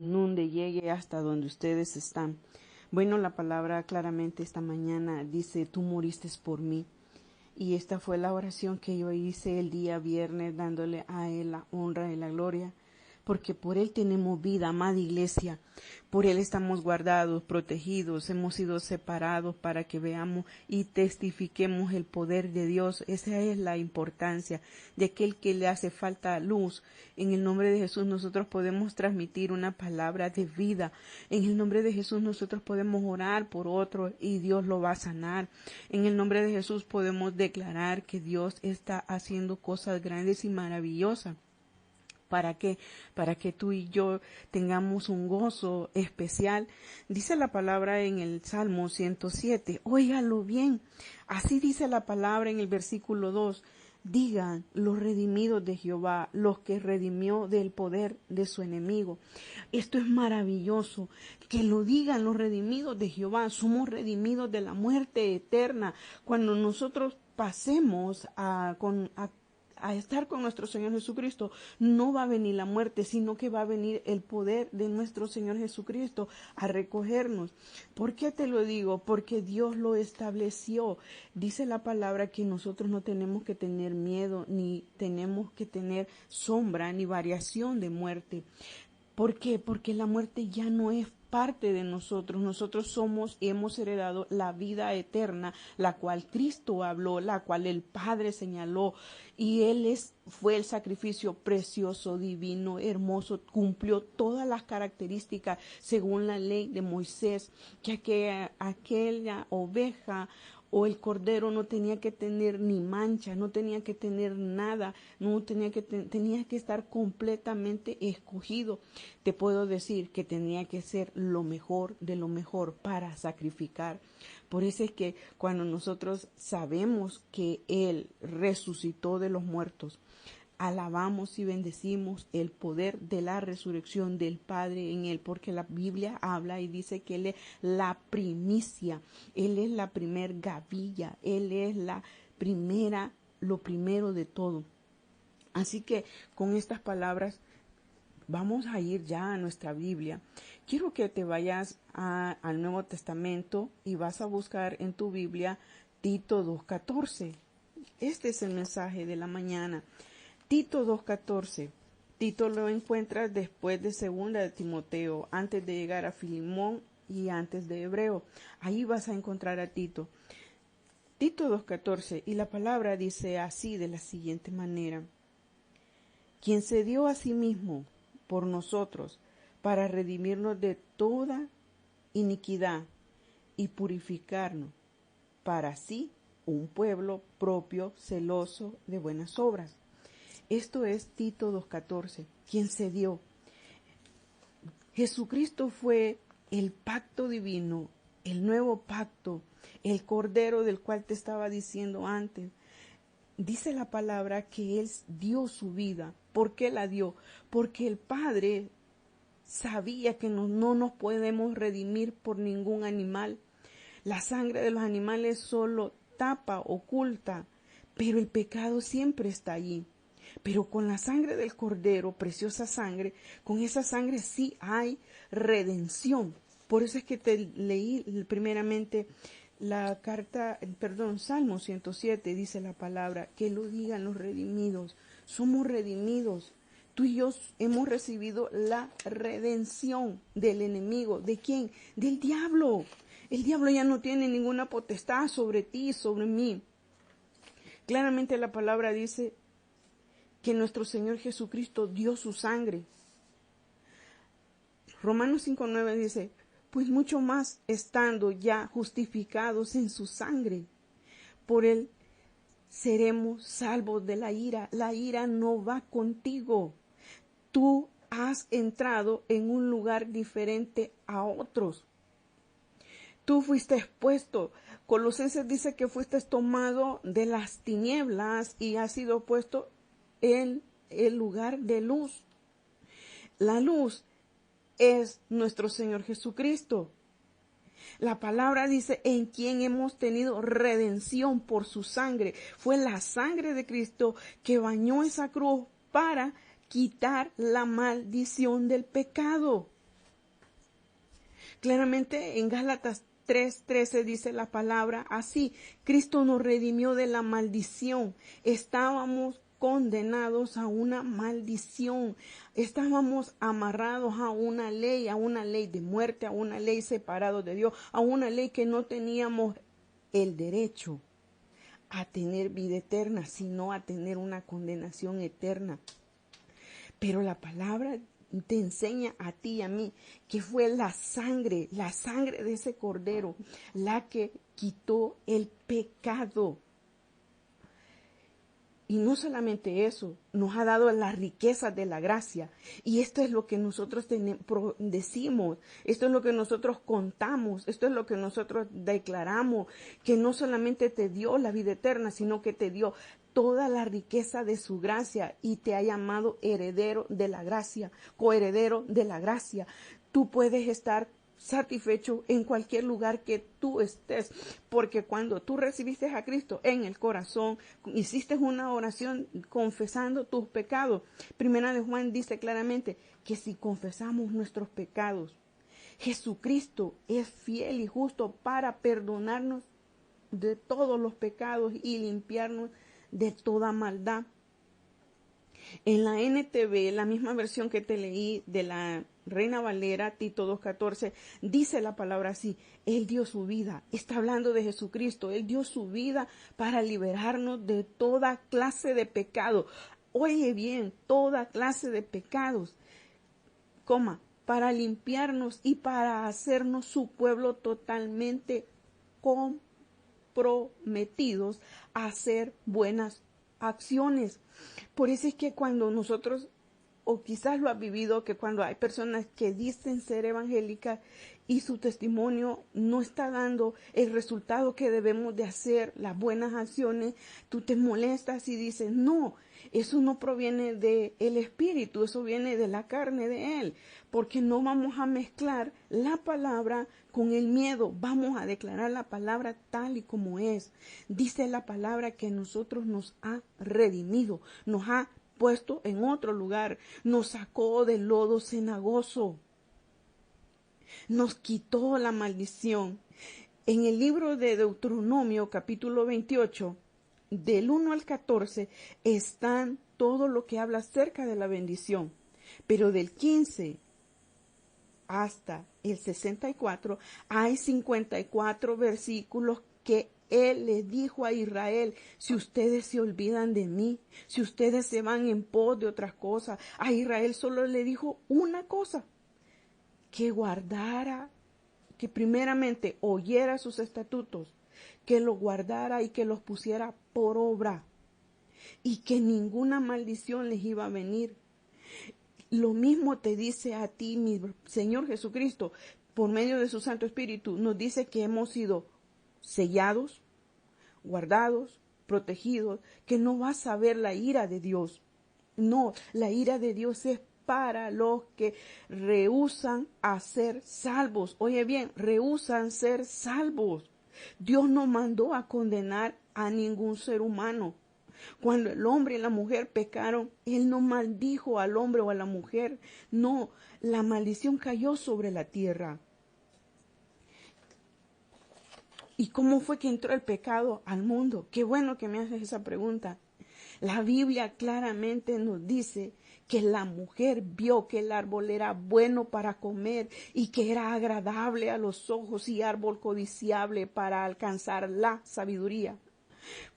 inunde, llegue hasta donde ustedes están. Bueno, la palabra claramente esta mañana dice, tú moriste por mí. Y esta fue la oración que yo hice el día viernes, dándole a Él la honra y la gloria, porque por Él tenemos vida, amada iglesia. Por Él estamos guardados, protegidos, hemos sido separados para que veamos y testifiquemos el poder de Dios. Esa es la importancia de aquel que le hace falta luz. En el nombre de Jesús nosotros podemos transmitir una palabra de vida. En el nombre de Jesús nosotros podemos orar por otro y Dios lo va a sanar. En el nombre de Jesús podemos declarar que Dios está haciendo cosas grandes y maravillosas. ¿Para qué? Para que tú y yo tengamos un gozo especial. Dice la palabra en el Salmo 107. Óigalo bien. Así dice la palabra en el versículo 2. Digan los redimidos de Jehová, los que redimió del poder de su enemigo. Esto es maravilloso, que lo digan los redimidos de Jehová. Somos redimidos de la muerte eterna. Cuando nosotros pasemos a estar con nuestro Señor Jesucristo, no va a venir la muerte, sino que va a venir el poder de nuestro Señor Jesucristo a recogernos. ¿Por qué te lo digo? Porque Dios lo estableció. Dice la palabra que nosotros no tenemos que tener miedo, ni tenemos que tener sombra, ni variación de muerte. ¿Por qué? Porque la muerte ya no es parte de nosotros. Nosotros somos y hemos heredado la vida eterna, la cual Cristo habló, la cual el Padre señaló. Y Él fue el sacrificio precioso, divino, hermoso. Cumplió todas las características según la ley de Moisés, que aquella oveja o el cordero no tenía que tener ni mancha, no tenía que tener nada, tenía que estar completamente escogido. Te puedo decir que tenía que ser lo mejor de lo mejor para sacrificar. Por eso es que cuando nosotros sabemos que Él resucitó de los muertos, alabamos y bendecimos el poder de la resurrección del Padre en Él, porque la Biblia habla y dice que Él es la primicia, Él es la primer gavilla, Él es lo primero de todo. Así que con estas palabras vamos a ir ya a nuestra Biblia. Quiero que te vayas al Nuevo Testamento y vas a buscar en tu Biblia Tito 2:14. Este es el mensaje de la mañana. Tito 2:14. Tito lo encuentras después de segunda de Timoteo, antes de llegar a Filemón y antes de Hebreo. Ahí vas a encontrar a Tito. Tito 2:14. Y la palabra dice así, de la siguiente manera. Quien se dio a sí mismo por nosotros para redimirnos de toda iniquidad y purificarnos para sí un pueblo propio, celoso de buenas obras. Esto es Tito 2:14, quien se dio. Jesucristo fue el pacto divino, el nuevo pacto, el cordero del cual te estaba diciendo antes. Dice la palabra que Él dio su vida. ¿Por qué la dio? Porque el Padre sabía que no nos podemos redimir por ningún animal. La sangre de los animales solo tapa, oculta, pero el pecado siempre está allí. Pero con la sangre del Cordero, preciosa sangre, con esa sangre sí hay redención. Por eso es que te leí primeramente Salmo 107, dice la palabra, que lo digan los redimidos. Somos redimidos. Tú y yo hemos recibido la redención del enemigo. ¿De quién? Del diablo. El diablo ya no tiene ninguna potestad sobre ti, sobre mí. Claramente la palabra dice que nuestro Señor Jesucristo dio su sangre. Romanos 5:9 dice, pues mucho más estando ya justificados en su sangre, por Él seremos salvos de la ira. La ira no va contigo. Tú has entrado en un lugar diferente a otros. Tú fuiste expuesto. Colosenses dice que fuiste tomado de las tinieblas y has sido puesto en el lugar de luz. La luz es nuestro Señor Jesucristo. La palabra dice en quien hemos tenido redención por su sangre. Fue la sangre de Cristo que bañó esa cruz para quitar la maldición del pecado. Claramente en Gálatas 3:13 dice la palabra así: Cristo nos redimió de la maldición. Estábamos condenados a una maldición. Estábamos amarrados a una ley de muerte, a una ley separada de Dios, a una ley que no teníamos el derecho a tener vida eterna, sino a tener una condenación eterna. Pero la palabra te enseña a ti y a mí que fue la sangre de ese cordero, la que quitó el pecado. Y no solamente eso, nos ha dado la riqueza de la gracia. Y esto es lo que nosotros decimos, esto es lo que nosotros contamos, esto es lo que nosotros declaramos, que no solamente te dio la vida eterna, sino que te dio toda la riqueza de su gracia y te ha llamado heredero de la gracia, coheredero de la gracia. Tú puedes estar satisfecho en cualquier lugar que tú estés, porque cuando tú recibiste a Cristo en el corazón, hiciste una oración confesando tus pecados. Primera de Juan dice claramente que si confesamos nuestros pecados, Jesucristo es fiel y justo para perdonarnos de todos los pecados y limpiarnos de toda maldad. En la NTV, la misma versión que te leí de la Reina Valera, Tito 2:14, dice la palabra así: Él dio su vida. Está hablando de Jesucristo. Él dio su vida para liberarnos de toda clase de pecado. Oye bien, toda clase de pecados, para limpiarnos y para hacernos su pueblo totalmente comprometidos a hacer buenas acciones. Por eso es que cuando nosotros, o quizás lo has vivido, que cuando hay personas que dicen ser evangélicas y su testimonio no está dando el resultado que debemos de hacer, las buenas acciones, tú te molestas y dices: no, eso no proviene del Espíritu, eso viene de la carne de Él, porque no vamos a mezclar la palabra con el miedo, vamos a declarar la palabra tal y como es. Dice la palabra que nosotros nos ha redimido, nos ha puesto en otro lugar, nos sacó del lodo cenagoso, nos quitó la maldición. En el libro de Deuteronomio, capítulo 28, del 1 al 14, están todo lo que habla acerca de la bendición, pero del 15 hasta el 64 hay 54 versículos que Él le dijo a Israel: si ustedes se olvidan de mí, si ustedes se van en pos de otras cosas. A Israel solo le dijo una cosa: que guardara, que primeramente oyera sus estatutos, que los guardara y que los pusiera por obra, y que ninguna maldición les iba a venir. Lo mismo te dice a ti, mi Señor Jesucristo, por medio de su Santo Espíritu. Nos dice que hemos sido sellados, guardados, protegidos, que no vas a ver la ira de Dios. No, la ira de Dios es para los que rehúsan a ser salvos. Oye bien, rehúsan ser salvos. Dios no mandó a condenar a ningún ser humano. Cuando el hombre y la mujer pecaron, Él no maldijo al hombre o a la mujer. No, la maldición cayó sobre la tierra. ¿Y cómo fue que entró el pecado al mundo? Qué bueno que me haces esa pregunta. La Biblia claramente nos dice que la mujer vio que el árbol era bueno para comer y que era agradable a los ojos y árbol codiciable para alcanzar la sabiduría.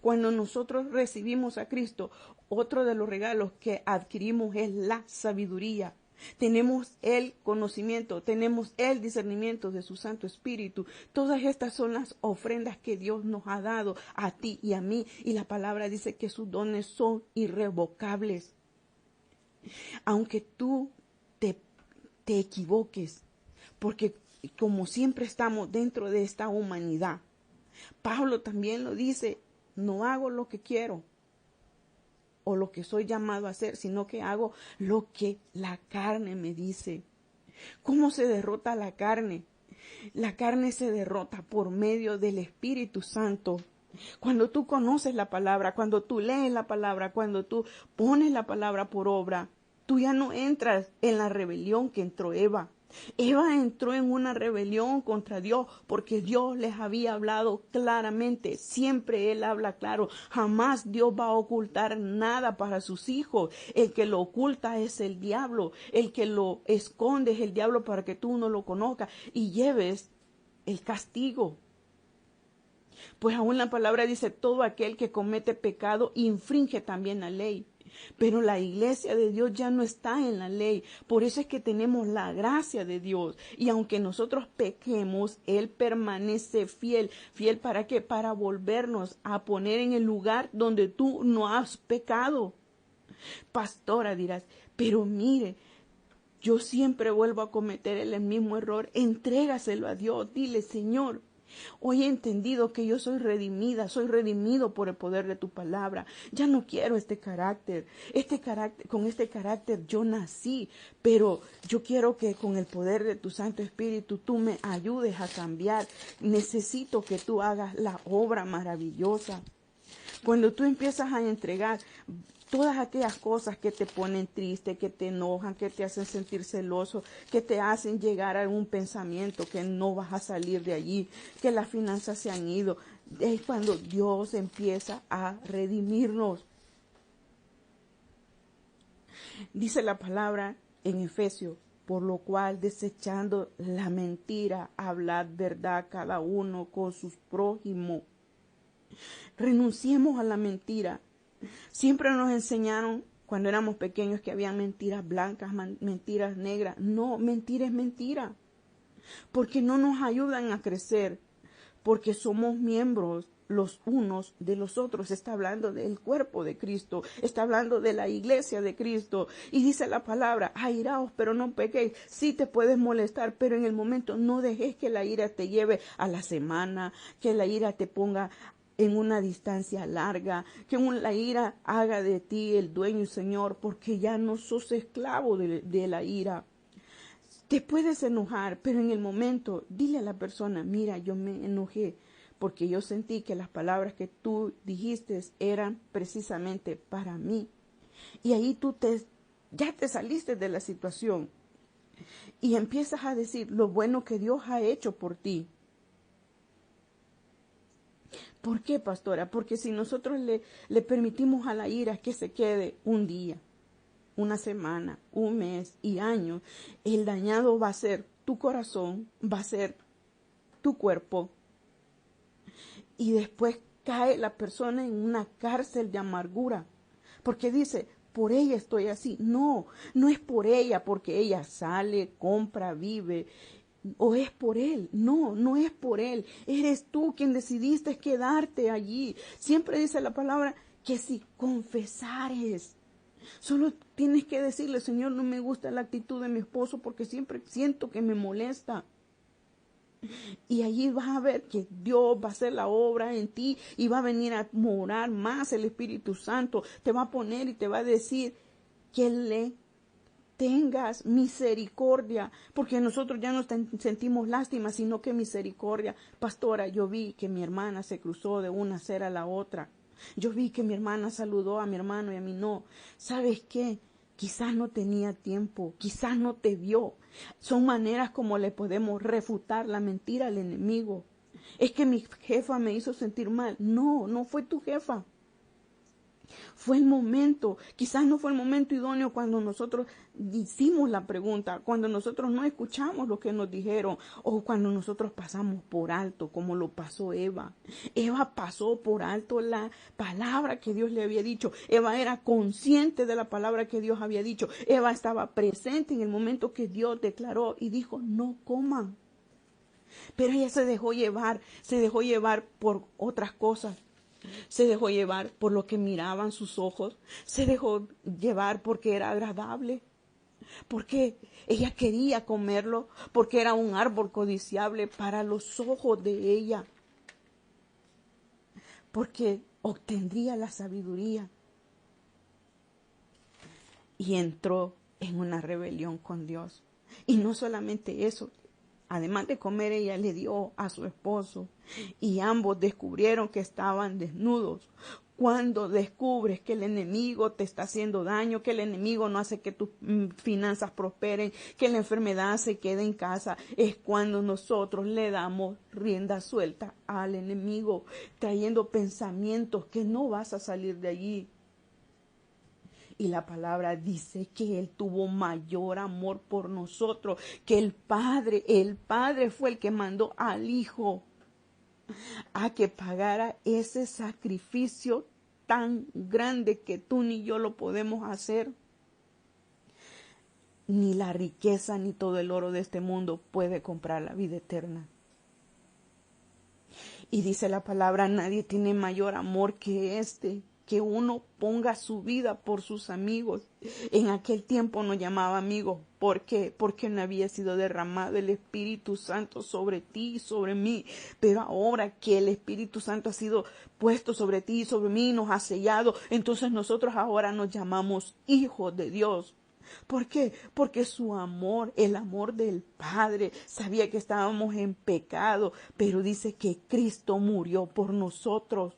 Cuando nosotros recibimos a Cristo, otro de los regalos que adquirimos es la sabiduría. Tenemos el conocimiento, tenemos el discernimiento de su Santo Espíritu. Todas estas son las ofrendas que Dios nos ha dado a ti y a mí. Y la palabra dice que sus dones son irrevocables. Aunque tú te equivoques, porque como siempre estamos dentro de esta humanidad, Pablo también lo dice: no hago lo que quiero o lo que soy llamado a hacer, sino que hago lo que la carne me dice. ¿Cómo se derrota la carne? La carne se derrota por medio del Espíritu Santo. Cuando tú conoces la palabra, cuando tú lees la palabra, cuando tú pones la palabra por obra, tú ya no entras en la rebelión que entró Eva. Eva entró en una rebelión contra Dios porque Dios les había hablado claramente. Siempre Él habla claro. Jamás Dios va a ocultar nada para sus hijos. El que lo oculta es el diablo. El que lo esconde es el diablo para que tú no lo conozcas y lleves el castigo. Pues aún la palabra dice, todo aquel que comete pecado infringe también la ley. Pero la iglesia de Dios ya no está en la ley. Por eso es que tenemos la gracia de Dios. Y aunque nosotros pequemos, Él permanece fiel. ¿Fiel para qué? Para volvernos a poner en el lugar donde tú no has pecado. Pastora, dirás, pero mire, yo siempre vuelvo a cometer el mismo error. Entrégaselo a Dios. Dile, Señor, hoy he entendido que yo soy redimida, soy redimido por el poder de tu palabra. Ya no quiero este carácter. Con este carácter yo nací, pero yo quiero que con el poder de tu Santo Espíritu tú me ayudes a cambiar. Necesito que tú hagas la obra maravillosa. Cuando tú empiezas a entregar todas aquellas cosas que te ponen triste, que te enojan, que te hacen sentir celoso, que te hacen llegar a un pensamiento que no vas a salir de allí, que las finanzas se han ido, es cuando Dios empieza a redimirnos. Dice la palabra en Efesios, por lo cual desechando la mentira, hablad verdad cada uno con sus prójimos. Renunciemos a la mentira. Siempre nos enseñaron cuando éramos pequeños que había mentiras blancas, mentiras negras. No, mentira es mentira. Porque no nos ayudan a crecer. Porque somos miembros los unos de los otros. Está hablando del cuerpo de Cristo. Está hablando de la iglesia de Cristo. Y dice la palabra, airaos, pero no pequéis. Sí te puedes molestar, pero en el momento no dejes que la ira te lleve a la semana, que la ira te ponga en una distancia larga, que la ira haga de ti el dueño y señor, porque ya no sos esclavo de la ira. Te puedes enojar, pero en el momento dile a la persona, mira, yo me enojé porque yo sentí que las palabras que tú dijiste eran precisamente para mí. Y ahí ya te saliste de la situación y empiezas a decir lo bueno que Dios ha hecho por ti. ¿Por qué, pastora? Porque si nosotros le permitimos a la ira que se quede un día, una semana, un mes y años, el dañado va a ser tu corazón, va a ser tu cuerpo. Y después cae la persona en una cárcel de amargura. Porque dice, por ella estoy así. No, no es por ella, porque ella sale, compra, vive. O es por él. No, no es por él. Eres tú quien decidiste quedarte allí. Siempre dice la palabra que si confesares, solo tienes que decirle, Señor, no me gusta la actitud de mi esposo porque siempre siento que me molesta. Y allí vas a ver que Dios va a hacer la obra en ti y va a venir a morar más el Espíritu Santo. Te va a poner y te va a decir que le tengas misericordia, porque nosotros ya no sentimos lástima, sino que misericordia. Pastora, yo vi que mi hermana se cruzó de una acera a la otra. Yo vi que mi hermana saludó a mi hermano y a mí no. ¿Sabes qué? Quizás no tenía tiempo, quizás no te vio. Son maneras como le podemos refutar la mentira al enemigo. Es que mi jefa me hizo sentir mal. No, no fue tu jefa. Fue el momento, quizás no fue el momento idóneo cuando nosotros hicimos la pregunta, cuando nosotros no escuchamos lo que nos dijeron o cuando nosotros pasamos por alto, como lo pasó Eva. Eva pasó por alto la palabra que Dios le había dicho. Eva era consciente de la palabra que Dios había dicho. Eva estaba presente en el momento que Dios declaró y dijo, no coman. Pero ella se dejó llevar por otras cosas. Se dejó llevar por lo que miraban sus ojos. Se dejó llevar porque era agradable. Porque ella quería comerlo. Porque era un árbol codiciable para los ojos de ella. Porque obtendría la sabiduría. Y entró en una rebelión con Dios. Y no solamente eso. Además de comer, ella le dio a su esposo y ambos descubrieron que estaban desnudos. Cuando descubres que el enemigo te está haciendo daño, que el enemigo no hace que tus finanzas prosperen, que la enfermedad se quede en casa, es cuando nosotros le damos rienda suelta al enemigo, trayendo pensamientos que no vas a salir de allí. Y la palabra dice que Él tuvo mayor amor por nosotros, que el Padre fue el que mandó al Hijo a que pagara ese sacrificio tan grande que tú ni yo lo podemos hacer. Ni la riqueza ni todo el oro de este mundo puede comprar la vida eterna. Y dice la palabra, nadie tiene mayor amor que que uno ponga su vida por sus amigos. En aquel tiempo nos llamaba amigos. ¿Por qué? Porque no había sido derramado el Espíritu Santo sobre ti y sobre mí. Pero ahora que el Espíritu Santo ha sido puesto sobre ti y sobre mí, nos ha sellado, entonces nosotros ahora nos llamamos hijos de Dios. ¿Por qué? Porque su amor, el amor del Padre, sabía que estábamos en pecado, pero dice que Cristo murió por nosotros.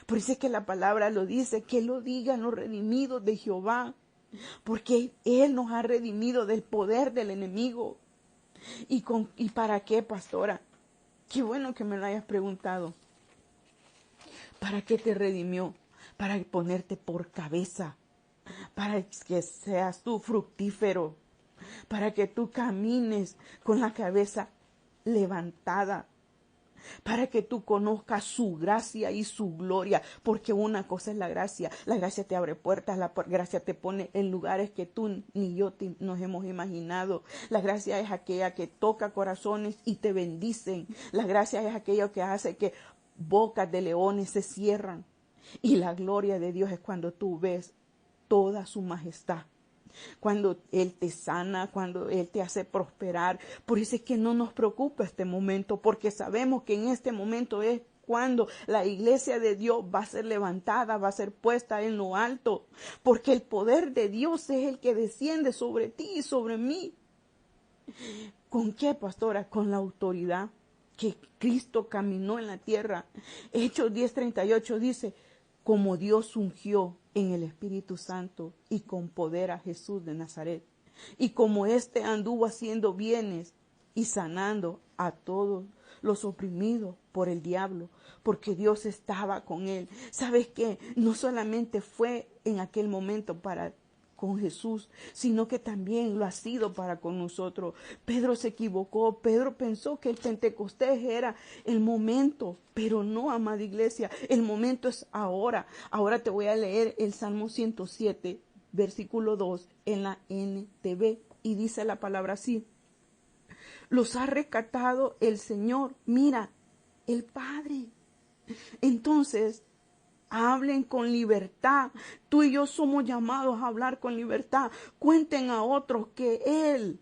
Por eso es que la palabra lo dice, que lo digan los redimidos de Jehová, porque Él nos ha redimido del poder del enemigo. ¿Y para qué, pastora? Qué bueno que me lo hayas preguntado. ¿Para qué te redimió? Para ponerte por cabeza, para que seas tú fructífero, para que tú camines con la cabeza levantada, para que tú conozcas su gracia y su gloria, porque una cosa es la gracia te abre puertas, la gracia te pone en lugares que tú ni yo nos hemos imaginado, la gracia es aquella que toca corazones y te bendicen, la gracia es aquello que hace que bocas de leones se cierran, y la gloria de Dios es cuando tú ves toda su majestad. Cuando Él te sana, cuando Él te hace prosperar. Por eso es que no nos preocupa este momento, porque sabemos que en este momento es cuando la iglesia de Dios va a ser levantada, va a ser puesta en lo alto, porque el poder de Dios es el que desciende sobre ti y sobre mí. ¿Con qué, pastora? Con la autoridad que Cristo caminó en la tierra. Hechos 10:38 dice, como Dios ungió en el Espíritu Santo y con poder a Jesús de Nazaret. Y como éste anduvo haciendo bienes y sanando a todos los oprimidos por el diablo, porque Dios estaba con él. ¿Sabes qué? No solamente fue en aquel momento con Jesús, sino que también lo ha sido para con nosotros. Pedro se equivocó, Pedro pensó que el Pentecostés era el momento, pero no, amada iglesia, el momento es ahora. Ahora te voy a leer el Salmo 107, versículo 2 en la NTV, y dice la palabra así: los ha rescatado el Señor, mira, el Padre. Entonces, hablen con libertad. Tú y yo somos llamados a hablar con libertad. Cuenten a otros que Él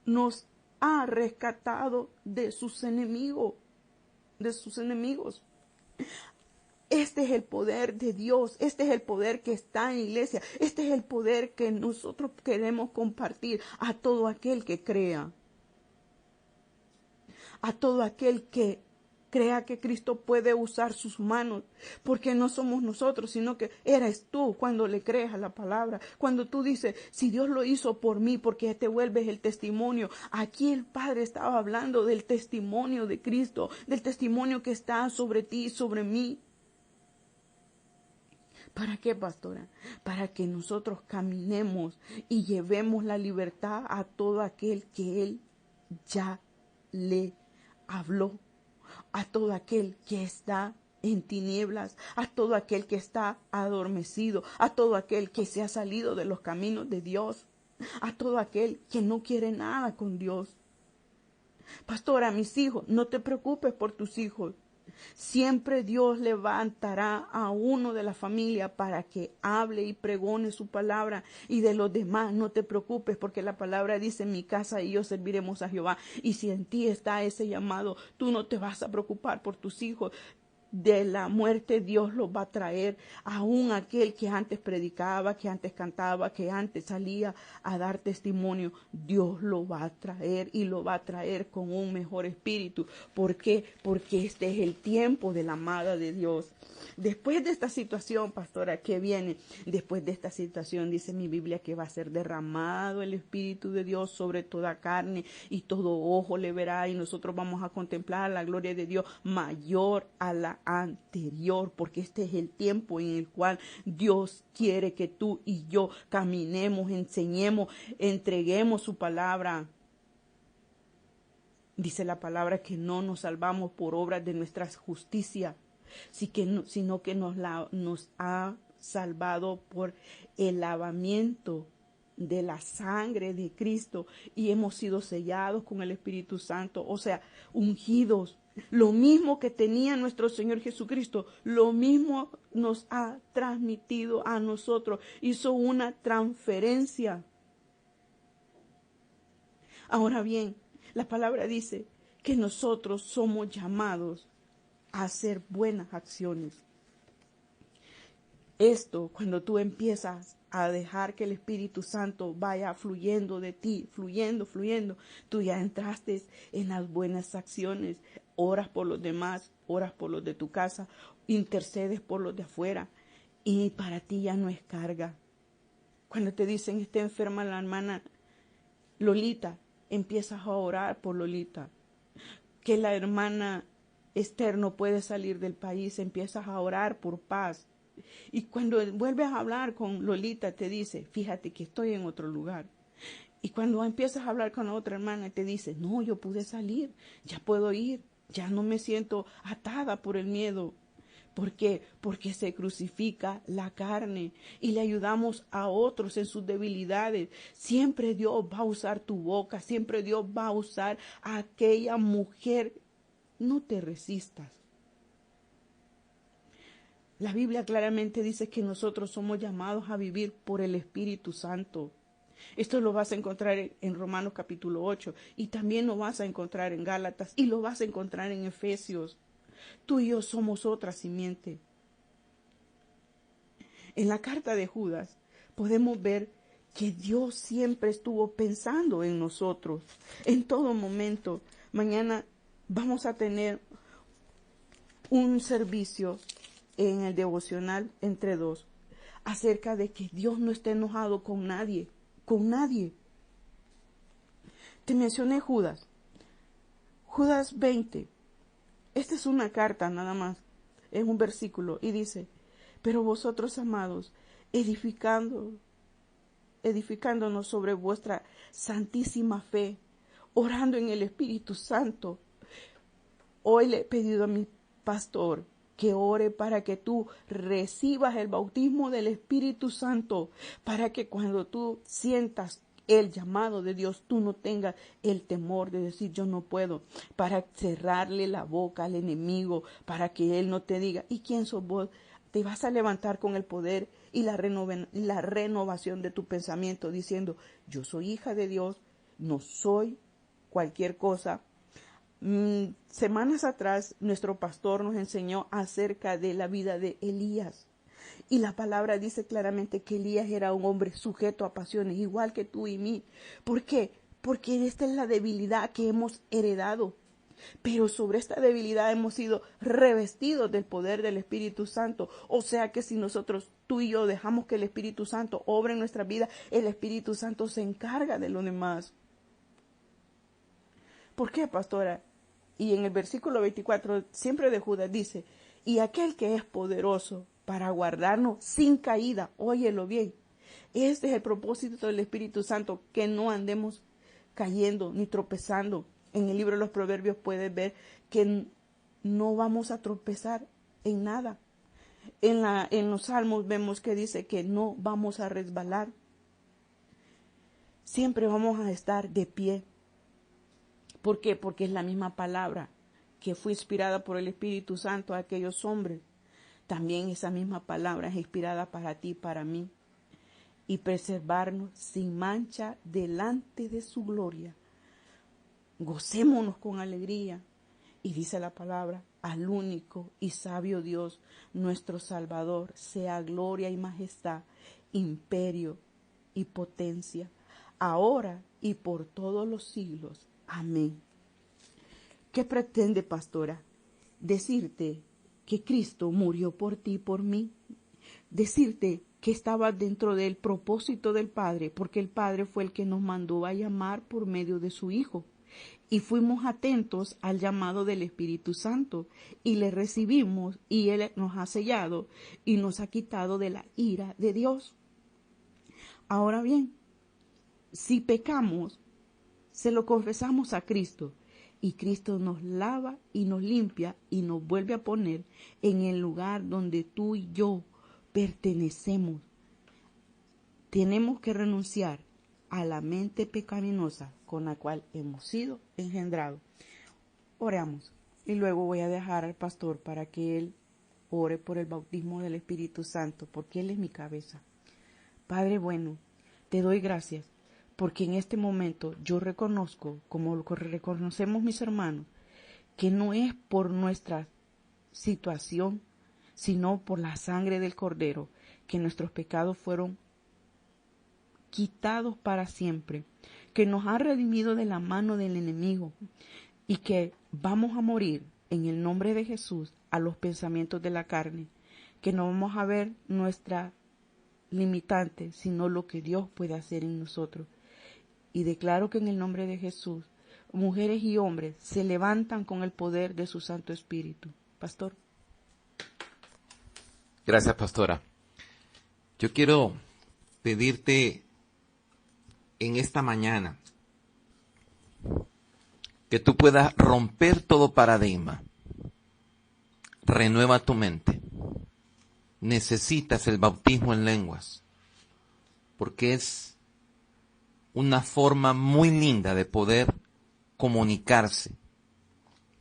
nos ha rescatado de sus enemigos, Este es el poder de Dios. Este es el poder que está en la iglesia. Este es el poder que nosotros queremos compartir a todo aquel que crea. A todo aquel que crea que Cristo puede usar sus manos, porque no somos nosotros, sino que eres tú cuando le crees a la palabra. Cuando tú dices, si Dios lo hizo por mí, porque te vuelves el testimonio. Aquí el Padre estaba hablando del testimonio de Cristo, del testimonio que está sobre ti y sobre mí. ¿Para qué, pastora? Para que nosotros caminemos y llevemos la libertad a todo aquel que Él ya le habló. A todo aquel que está en tinieblas, a todo aquel que está adormecido, a todo aquel que se ha salido de los caminos de Dios, a todo aquel que no quiere nada con Dios. Pastora, mis hijos, no te preocupes por tus hijos. Siempre Dios levantará a uno de la familia para que hable y pregone su palabra, y de los demás no te preocupes, porque la palabra dice, en mi casa y yo serviremos a Jehová. Y si en ti está ese llamado, tú no te vas a preocupar por tus hijos. de la muerte Dios los va a traer. Aún aquel que antes predicaba, que antes cantaba, que antes salía a dar testimonio, Dios lo va a traer y lo va a traer con un mejor espíritu. ¿Por qué? Porque este es el tiempo de la amada de Dios. Después de esta situación, pastora, ¿qué viene? Después de esta situación, dice mi Biblia, que va a ser derramado el Espíritu de Dios sobre toda carne y todo ojo le verá, y nosotros vamos a contemplar la gloria de Dios mayor a la anterior, porque este es el tiempo en el cual Dios quiere que tú y yo caminemos, enseñemos, entreguemos su palabra. Dice la palabra que no nos salvamos por obras de nuestra justicia, sino que nos ha salvado por el lavamiento de la sangre de Cristo y hemos sido sellados con el Espíritu Santo, o sea, ungidos. Lo mismo que tenía nuestro Señor Jesucristo, lo mismo nos ha transmitido a nosotros. Hizo una transferencia. Ahora bien, la palabra dice que nosotros somos llamados a hacer buenas acciones. Esto, cuando tú empiezas a dejar que el Espíritu Santo vaya fluyendo de ti, fluyendo, tú ya entraste en las buenas acciones. Oras por los demás, oras por los de tu casa, intercedes por los de afuera y para ti ya no es carga. Cuando te dicen está enferma la hermana Lolita, empiezas a orar por Lolita. Que la hermana Esther no puede salir del país, empiezas a orar por paz. Y cuando vuelves a hablar con Lolita, te dice, fíjate que estoy en otro lugar. Y cuando empiezas a hablar con la otra hermana, te dice, no, yo pude salir, ya puedo ir, ya no me siento atada por el miedo. ¿Por qué? Porque se crucifica la carne y le ayudamos a otros en sus debilidades. Siempre Dios va a usar tu boca, siempre Dios va a usar a aquella mujer. No te resistas. La Biblia claramente dice que nosotros somos llamados a vivir por el Espíritu Santo. Esto lo vas a encontrar en Romanos capítulo 8 y también lo vas a encontrar en Gálatas y lo vas a encontrar en Efesios. Tú y yo somos otra simiente. En la carta de Judas podemos ver que Dios siempre estuvo pensando en nosotros en todo momento. Mañana vamos a tener un servicio en el devocional entre dos acerca de que Dios no está enojado con nadie, con nadie. Te mencioné Judas 20. Esta es una carta nada más, es un versículo y dice, pero vosotros amados, edificándonos sobre vuestra santísima fe, orando en el Espíritu Santo. Hoy le he pedido a mi pastor que ore para que tú recibas el bautismo del Espíritu Santo, para que cuando tú sientas el llamado de Dios, tú no tengas el temor de decir yo no puedo, para cerrarle la boca al enemigo, para que él no te diga, ¿y quién sos vos? Te vas a levantar con el poder y la renovación de tu pensamiento, diciendo, yo soy hija de Dios, no soy cualquier cosa. Semanas atrás nuestro pastor nos enseñó acerca de la vida de Elías y la palabra dice claramente que Elías era un hombre sujeto a pasiones igual que tú y mí. ¿Por qué? Porque esta es la debilidad que hemos heredado, pero sobre esta debilidad hemos sido revestidos del poder del Espíritu Santo. O sea que si nosotros, tú y yo, dejamos que el Espíritu Santo obre en nuestra vida, el Espíritu Santo se encarga de lo demás. ¿Por qué, pastora? Y en el versículo 24, siempre de Judas, dice, y aquel que es poderoso para guardarnos sin caída, óyelo bien, este es el propósito del Espíritu Santo, que no andemos cayendo ni tropezando. En el libro de los Proverbios puedes ver que no vamos a tropezar en nada. En los Salmos vemos que dice que no vamos a resbalar. Siempre vamos a estar de pie. ¿Por qué? Porque es la misma palabra que fue inspirada por el Espíritu Santo a aquellos hombres. También esa misma palabra es inspirada para ti y para mí. Y preservarnos sin mancha delante de su gloria. Gocémonos con alegría Y dice la palabra, al único y sabio Dios, nuestro Salvador, sea gloria y majestad, imperio y potencia, ahora y por todos los siglos. Amén. ¿Qué pretende, pastora? Decirte que Cristo murió por ti y por mí. Decirte que estaba dentro del propósito del Padre, porque el Padre fue el que nos mandó a llamar por medio de su Hijo. Y fuimos atentos al llamado del Espíritu Santo y le recibimos y Él nos ha sellado y nos ha quitado de la ira de Dios. Ahora bien, si pecamos, se lo confesamos a Cristo y Cristo nos lava y nos limpia y nos vuelve a poner en el lugar donde tú y yo pertenecemos. Tenemos que renunciar a la mente pecaminosa con la cual hemos sido engendrados. Oramos y luego voy a dejar al pastor para que él ore por el bautismo del Espíritu Santo, porque Él es mi cabeza. Padre bueno, te doy gracias, porque en este momento yo reconozco, como lo reconocemos mis hermanos, que no es por nuestra situación, sino por la sangre del Cordero, que nuestros pecados fueron quitados para siempre, que nos ha redimido de la mano del enemigo y que vamos a morir en el nombre de Jesús a los pensamientos de la carne, que no vamos a ver nuestra limitante, sino lo que Dios puede hacer en nosotros. Y declaro que en el nombre de Jesús, mujeres y hombres se levantan con el poder de su Santo Espíritu. Pastor. Gracias, pastora. Yo quiero pedirte en esta mañana que tú puedas romper todo paradigma. Renueva tu mente. Necesitas el bautismo en lenguas, porque es una forma muy linda de poder comunicarse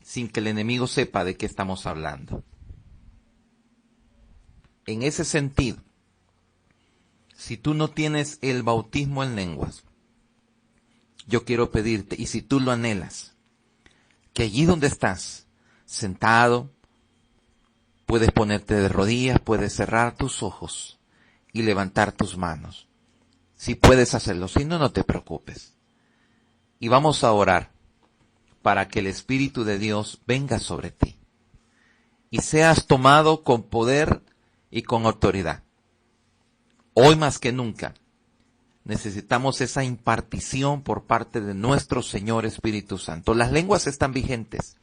sin que el enemigo sepa de qué estamos hablando. En ese sentido, si tú no tienes el bautismo en lenguas, yo quiero pedirte, y si tú lo anhelas, que allí donde estás, sentado, puedes ponerte de rodillas, puedes cerrar tus ojos y levantar tus manos. Si puedes hacerlo, si no, no te preocupes. Y vamos a orar para que el Espíritu de Dios venga sobre ti y seas tomado con poder y con autoridad. Hoy más que nunca necesitamos esa impartición por parte de nuestro Señor Espíritu Santo. Las lenguas están vigentes.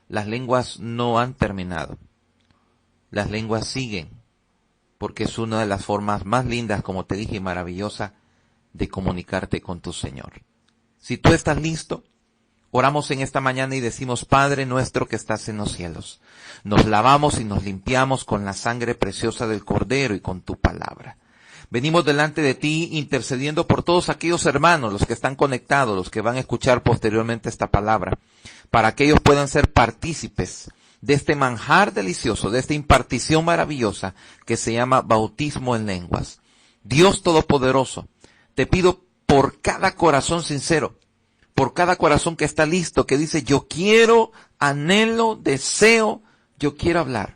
Las lenguas no han terminado. Las lenguas siguen, porque es una de las formas más lindas, como te dije, y maravillosa de comunicarte con tu Señor. Si tú estás listo, oramos en esta mañana y decimos: Padre nuestro que estás en los cielos, nos lavamos y nos limpiamos con la sangre preciosa del Cordero y con tu palabra. Venimos delante de ti intercediendo por todos aquellos hermanos, los que están conectados, los que van a escuchar posteriormente esta palabra, para que ellos puedan ser partícipes de este manjar delicioso, de esta impartición maravillosa que se llama bautismo en lenguas. Dios Todopoderoso, te pido por cada corazón sincero, por cada corazón que está listo, que dice: yo quiero, anhelo, deseo, yo quiero hablar.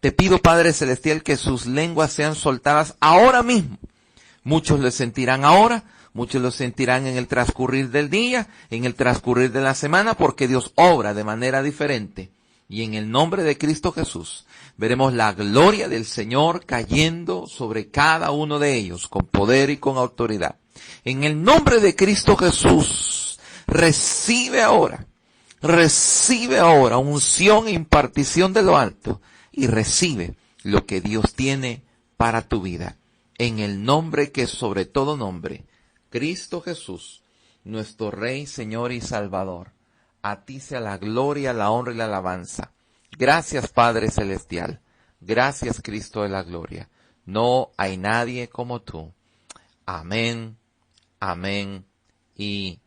Te pido, Padre Celestial, que sus lenguas sean soltadas ahora mismo. Muchos lo sentirán ahora, muchos lo sentirán en el transcurrir del día, en el transcurrir de la semana, porque Dios obra de manera diferente. Y en el nombre de Cristo Jesús, veremos la gloria del Señor cayendo sobre cada uno de ellos, con poder y con autoridad. En el nombre de Cristo Jesús, recibe ahora unción e impartición de lo alto, y recibe lo que Dios tiene para tu vida. En el nombre que es sobre todo nombre, Cristo Jesús, nuestro Rey, Señor y Salvador. A ti sea la gloria, la honra y la alabanza. Gracias, Padre Celestial. Gracias, Cristo de la gloria. No hay nadie como tú. Amén, amén y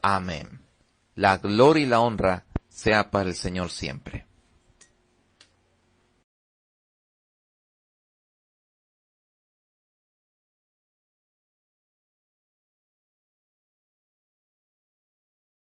amén. La gloria y la honra sea para el Señor siempre.